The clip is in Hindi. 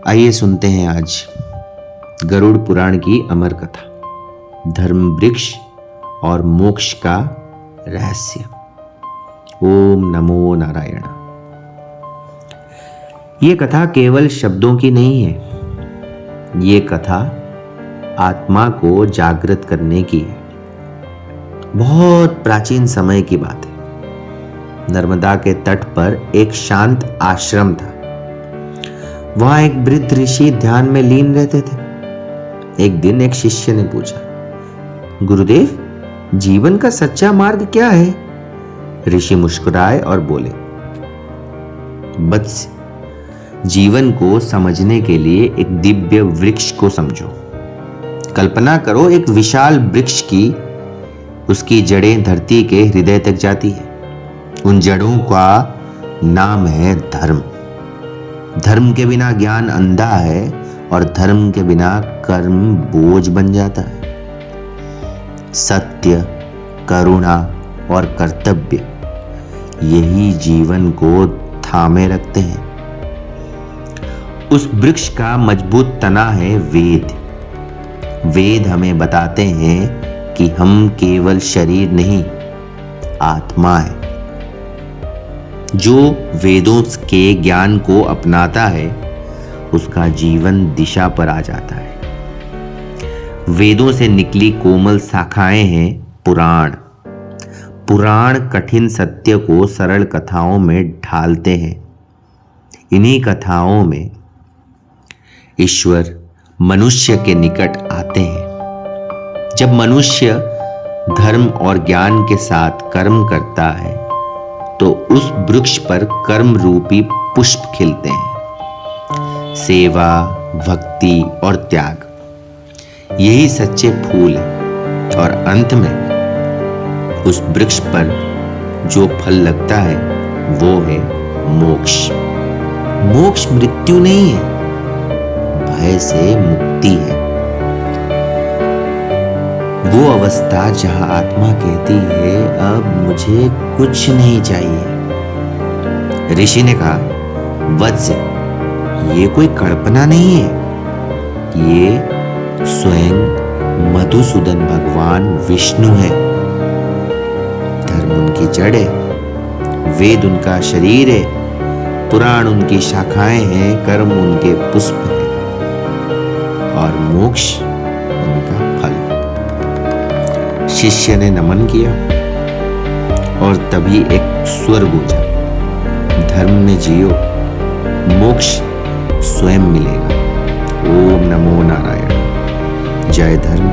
आइए सुनते हैं आज गरुड़ पुराण की अमर कथा, धर्म वृक्ष और मोक्ष का रहस्य। ओम नमो नारायण। ये कथा केवल शब्दों की नहीं है, ये कथा आत्मा को जागृत करने की है। बहुत प्राचीन समय की बात है। नर्मदा के तट पर एक शांत आश्रम था। वहां एक वृद्ध ऋषि ध्यान में लीन रहते थे। एक दिन एक शिष्य ने पूछा, गुरुदेव, जीवन का सच्चा मार्ग क्या है? ऋषि मुस्कुराए और बोले, वत्स, जीवन को समझने के लिए एक दिव्य वृक्ष को समझो। कल्पना करो एक विशाल वृक्ष की, उसकी जड़ें धरती के हृदय तक जाती है। उन जड़ों का नाम है धर्म। धर्म के बिना ज्ञान अंधा है और धर्म के बिना कर्म बोझ बन जाता है। सत्य, करुणा और कर्तव्य, यही जीवन को थामे रखते हैं। उस वृक्ष का मजबूत तना है वेद। वेद हमें बताते हैं कि हम केवल शरीर नहीं, आत्मा है। जो वेदों के ज्ञान को अपनाता है, उसका जीवन दिशा पर आ जाता है। वेदों से निकली कोमल शाखाएं हैं पुराण। पुराण कठिन सत्य को सरल कथाओं में ढालते हैं। इन्हीं कथाओं में ईश्वर मनुष्य के निकट आते हैं। जब मनुष्य धर्म और ज्ञान के साथ कर्म करता है, तो उस वृक्ष पर कर्म रूपी पुष्प खिलते हैं। सेवा, भक्ति और त्याग, यही सच्चे फूल हैं। और अंत में उस वृक्ष पर जो फल लगता है, वो है मोक्ष। मोक्ष मृत्यु नहीं है, भय से मुक्ति है। वो अवस्था जहां आत्मा कहती है, अब मुझे कुछ नहीं चाहिए। ऋषि ने कहा, वत्स, ये कोई कल्पना नहीं है, ये स्वयं मधुसूदन भगवान विष्णु है। धर्म उनकी जड़ है, वेद उनका शरीर है, पुराण उनकी शाखाएं हैं, कर्म उनके पुष्प हैं और मोक्ष उनका फल। शिष्य ने नमन किया और तभी एक स्वर गूंजा, धर्म में जियो, मोक्ष स्वयं मिलेगा। ओम नमो नारायण। जय धर्म,